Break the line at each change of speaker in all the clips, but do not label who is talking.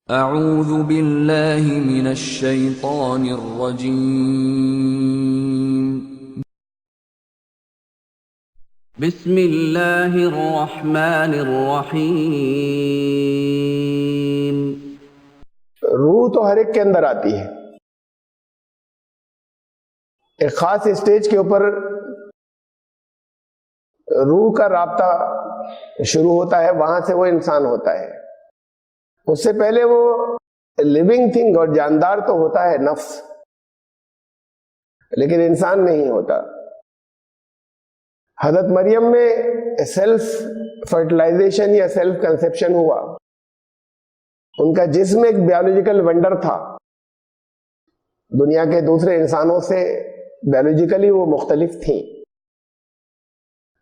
اعوذ باللہ من الشیطان الرجیم بسم اللہ الرحمن الرحیم۔
روح تو ہر ایک کے اندر آتی ہے، ایک خاص اسٹیج کے اوپر روح کا رابطہ شروع ہوتا ہے، وہاں سے وہ انسان ہوتا ہے۔ اس سے پہلے وہ لیونگ تھنگ اور جاندار تو ہوتا ہے، نفس، لیکن انسان نہیں ہوتا۔ حضرت مریم میں سیلف فرٹیلائزیشن یا سیلف کنسیپشن ہوا، ان کا جسم ایک بیولوجیکل ونڈر تھا، دنیا کے دوسرے انسانوں سے بیولوجیکلی وہ مختلف تھیں،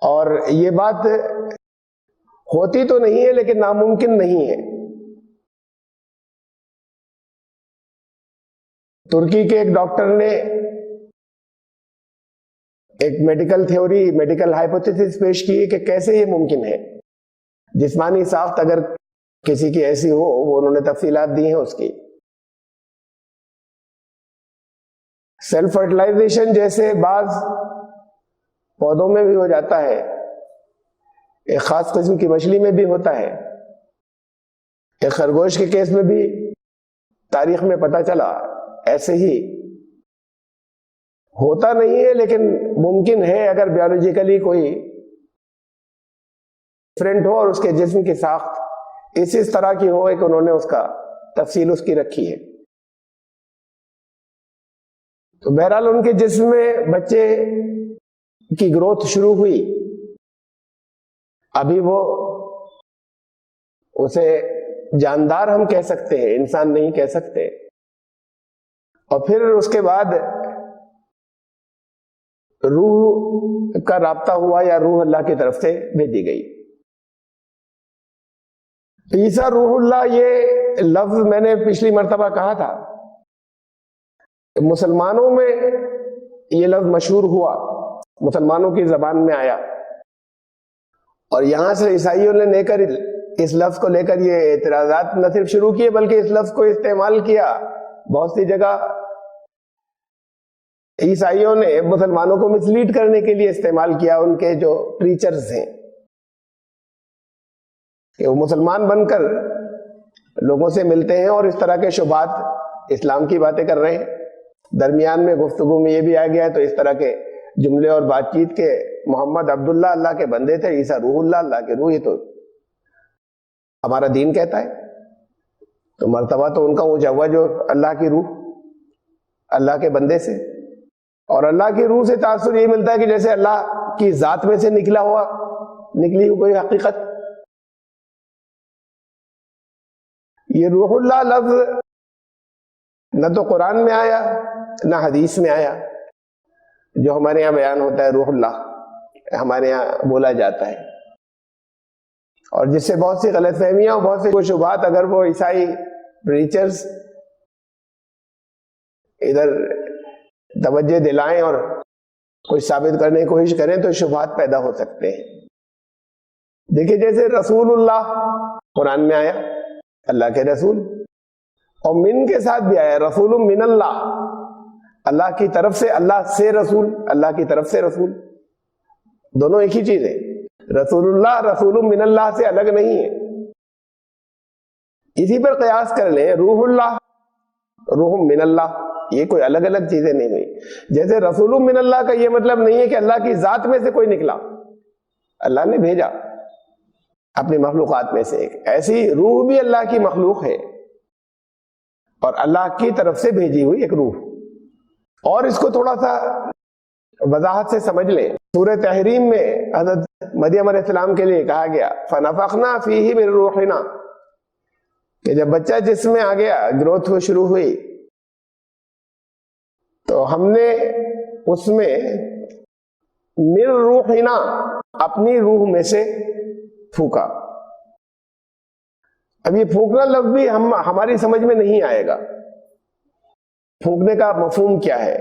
اور یہ بات ہوتی تو نہیں ہے لیکن ناممکن نہیں ہے۔ ترکی کے ایک ڈاکٹر نے ایک میڈیکل تھیوری، میڈیکل ہائپوتھیسس پیش کی کہ کیسے یہ ممکن ہے۔ جسمانی ساخت اگر کسی کی ایسی ہو، وہ انہوں نے تفصیلات دی ہیں اس کی۔ سیلف فرٹیلائزیشن جیسے بعض پودوں میں بھی ہو جاتا ہے، ایک خاص قسم کی مچھلی میں بھی ہوتا ہے، ایک خرگوش کے کیس میں بھی تاریخ میں پتہ چلا، ایسے ہی ہوتا نہیں ہے لیکن ممکن ہے اگر بیولوجیکلی کوئی ڈفرینٹ ہو اور اس کے جسم کی ساخت اس طرح کی ہو کہ انہوں نے اس کا تفصیل اس کی رکھی ہے۔ تو بہرحال ان کے جسم میں بچے کی گروتھ شروع ہوئی، ابھی وہ اسے جاندار ہم کہہ سکتے ہیں، انسان نہیں کہہ سکتے، اور پھر اس کے بعد روح کا رابطہ ہوا یا روح اللہ کی طرف سے بھیجی گئی۔ عیسیٰ روح اللہ، یہ لفظ میں نے پچھلی مرتبہ کہا تھا، مسلمانوں میں یہ لفظ مشہور ہوا، مسلمانوں کی زبان میں آیا، اور یہاں سے عیسائیوں نے لے کر اس لفظ کو لے کر یہ اعتراضات نہ صرف شروع کیے بلکہ اس لفظ کو استعمال کیا بہت سی جگہ۔ عیسائیوں نے مسلمانوں کو مسلیڈ کرنے کے لیے استعمال کیا، ان کے جو پریچرز ہیں کہ وہ مسلمان بن کر لوگوں سے ملتے ہیں اور اس طرح کے شبہات، اسلام کی باتیں کر رہے ہیں، درمیان میں گفتگو میں یہ بھی آ گیا ہے، تو اس طرح کے جملے اور بات چیت کے محمد عبداللہ اللہ کے بندے تھے، عیسیٰ روح اللہ اللہ کے روح، یہ تو ہمارا دین کہتا ہے، تو مرتبہ تو ان کا اونچا ہوا جو اللہ کی روح، اللہ کے بندے سے، اور اللہ کی روح سے تاثر یہ ملتا ہے کہ جیسے اللہ کی ذات میں سے نکلی ہوئی کوئی حقیقت۔ یہ روح اللہ لفظ نہ تو قرآن میں آیا نہ حدیث میں آیا، جو ہمارے یہاں بیان ہوتا ہے روح اللہ ہمارے یہاں بولا جاتا ہے، اور جس سے بہت سی غلط فہمیاں اور بہت سے شبہات اگر وہ عیسائی پریچرز ادھر توجہ دلائیں اور کچھ ثابت کرنے کی کوشش کریں تو شبہات پیدا ہو سکتے ہیں۔ دیکھیں جیسے رسول اللہ قرآن میں آیا، اللہ کے رسول، اور من کے ساتھ بھی آیا، رسول من اللہ، اللہ کی طرف سے، اللہ سے رسول، اللہ کی طرف سے رسول، دونوں ایک ہی چیز ہے۔ رسول اللہ رسول من اللہ سے الگ نہیں ہے۔ اسی پر قیاس کر لیں، روح اللہ روح من اللہ، یہ کوئی الگ الگ چیزیں نہیں ہوئی۔ جیسے رسول من اللہ کا یہ مطلب نہیں ہے کہ اللہ کی ذات میں سے کوئی نکلا، اللہ نے بھیجا اپنی مخلوقات میں سے ایک، ایسی روح بھی اللہ کی مخلوق ہے اور اللہ کی طرف سے بھیجی ہوئی ایک روح۔ اور اس کو تھوڑا سا وضاحت سے سمجھ لیں، سورہ تحریم میں حضرت مریم علیہ السلام کے لیے کہا گیا فَنَفَخْنَا فِيهِ مِن رُوحِنَا، کہ جب بچہ جسم میں آ گیا، گروتھ ہو شروع ہوئی، تو ہم نے اس میں من روحنا، اپنی روح میں سے پھونکا۔ اب یہ پھونکنا لفظ بھی ہماری سمجھ میں نہیں آئے گا، پھونکنے کا مفہوم کیا ہے؟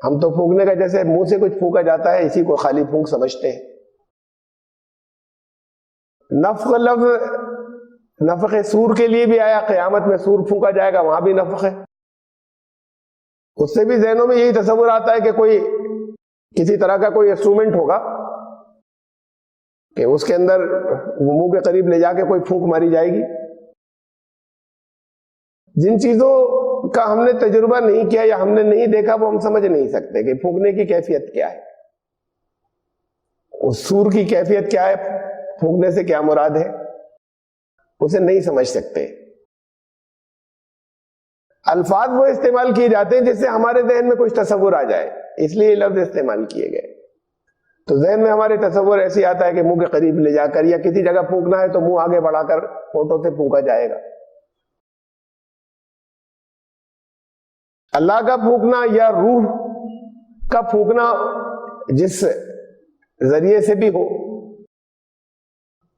ہم تو پھونکنے کا جیسے منہ سے کچھ پھونکا جاتا ہے اسی کو خالی پھونک سمجھتے ہیں۔ نفخ لفظ نفخ سور کے لیے بھی آیا، قیامت میں سور پھونکا جائے گا، وہاں بھی نفخ ہے۔ اس سے بھی ذہنوں میں یہی تصور آتا ہے کہ کوئی کسی طرح کا کوئی انسٹرومنٹ ہوگا کہ اس کے اندر وہ منہ کے قریب لے جا کے کوئی پھونک ماری جائے گی۔ جن چیزوں کا ہم نے تجربہ نہیں کیا یا ہم نے نہیں دیکھا وہ ہم سمجھ نہیں سکتے کہ پھونکنے کی کیفیت کیا ہے، اس سور کی کیفیت کیا ہے، پھونکنے سے کیا مراد ہے، اسے نہیں سمجھ سکتے۔ الفاظ وہ استعمال کیے جاتے ہیں جس سے ہمارے ذہن میں کچھ تصور آ جائے، اس لیے یہ لفظ استعمال کیے گئے۔ تو ذہن میں ہمارے تصور ایسے آتا ہے کہ منہ کے قریب لے جا کر یا کسی جگہ پھونکنا ہے تو منہ آگے بڑھا کر ہونٹوں سے پھونکا جائے گا۔ اللہ کا پھونکنا یا روح کا پھونکنا جس ذریعے سے بھی ہو،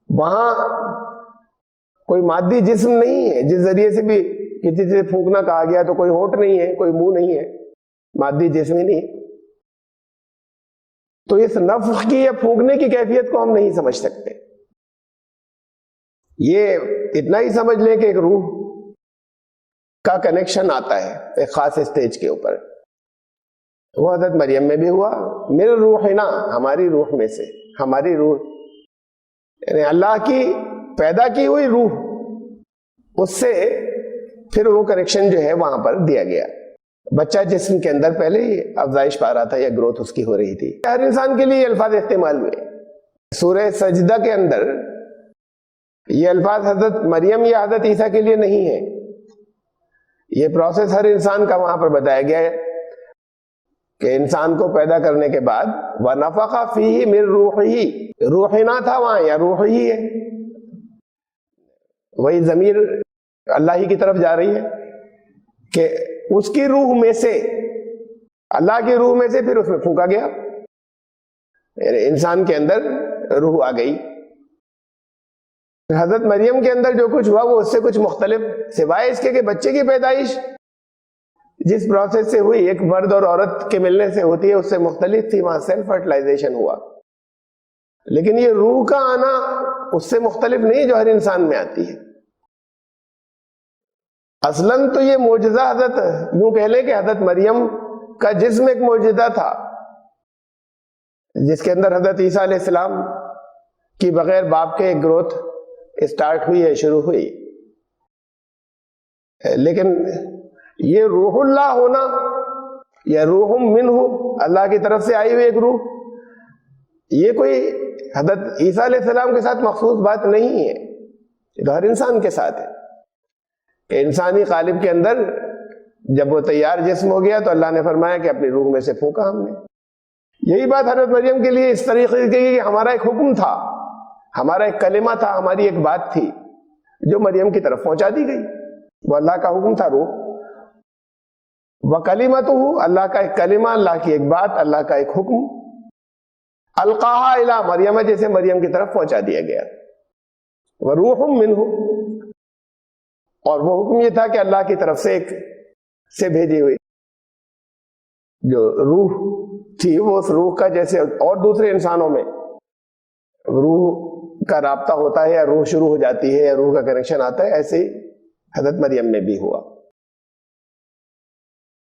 وہاں کوئی مادی جسم نہیں ہے جس ذریعے سے بھی کسی سے پھونکنا کہا گیا، تو کوئی ہونٹ نہیں ہے، کوئی منہ نہیں ہے، مادی جسم ہی نہیں۔ تو اس نفخ کی یا پھونکنے کی کیفیت کو ہم نہیں سمجھ سکتے۔ یہ اتنا ہی سمجھ لیں کہ ایک روح کا کنیکشن آتا ہے ایک خاص اسٹیج کے اوپر، وہ حضرت مریم میں بھی ہوا، میرے روحنا، ہماری روح میں سے، ہماری روح یعنی اللہ کی پیدا کی ہوئی روح، اس سے پھر وہ کنیکشن جو ہے وہاں پر دیا گیا۔ بچہ جسم کے اندر پہلے ہی افزائش پا رہا تھا یا گروتھ اس کی ہو رہی تھی۔ ہر انسان کے لیے یہ الفاظ استعمال ہوئے۔ سورہ سجدہ کے اندر یہ الفاظ حضرت مریم یا حضرت عیسیٰ کے لیے نہیں ہے، یہ پروسیس ہر انسان کا وہاں پر بتایا گیا ہے کہ انسان کو پیدا کرنے کے بعد وَنَفَخَ فِيهِ مِن رُوحِهِ، روحنا تھا وہاں یا روح ہی ہے، وہی ضمیر اللہ ہی کی طرف جا رہی ہے کہ اس کی روح میں سے، اللہ کی روح میں سے پھر اس میں پھونکا گیا، یعنی انسان کے اندر روح آ گئی۔ حضرت مریم کے اندر جو کچھ ہوا وہ اس سے کچھ مختلف، سوائے اس کے کہ بچے کی پیدائش جس پروسیس سے ہوئی ایک مرد اور عورت کے ملنے سے ہوتی ہے، اس سے مختلف تھی، وہاں سیلف فرٹیلائزیشن ہوا، لیکن یہ روح کا آنا اس سے مختلف نہیں جو ہر انسان میں آتی ہے۔ اصلاً تو یہ معجزہ حضرت، یوں کہہ لیں کہ حضرت مریم کا جسم ایک معجزہ تھا جس کے اندر حضرت عیسیٰ علیہ السلام کی بغیر باپ کے ایک گروتھ اسٹارٹ ہوئی ہے، شروع ہوئی، لیکن یہ روح اللہ ہونا یا روح منہ، اللہ کی طرف سے آئی ہوئی ایک روح، یہ کوئی حضرت عیسیٰ علیہ السلام کے ساتھ مخصوص بات نہیں ہے، یہ تو ہر انسان کے ساتھ ہے کہ انسانی قالب کے اندر جب وہ تیار جسم ہو گیا تو اللہ نے فرمایا کہ اپنی روح میں سے پھونکا ہم نے۔ یہی بات حضرت مریم کے لیے اس طریقے سے کہ ہمارا ایک حکم تھا، ہمارا ایک کلمہ تھا، ہماری ایک بات تھی جو مریم کی طرف پہنچا دی گئی، وہ اللہ کا حکم تھا روح، وَكَلِمَتُهُ، اللہ کا ایک کلمہ، اللہ کی ایک بات، اللہ کا ایک حکم، القاہا الی مریم، جیسے مریم کی طرف پہنچا دیا گیا، وَرُوحٌ مِّنْهُ، اور وہ حکم یہ تھا کہ اللہ کی طرف سے ایک سے بھیجی ہوئی جو روح تھی، وہ اس روح کا جیسے اور دوسرے انسانوں میں روح کا رابطہ ہوتا ہے یا روح شروع ہو جاتی ہے یا روح کا کنیکشن آتا ہے، ایسے ہی حضرت مریم میں بھی ہوا۔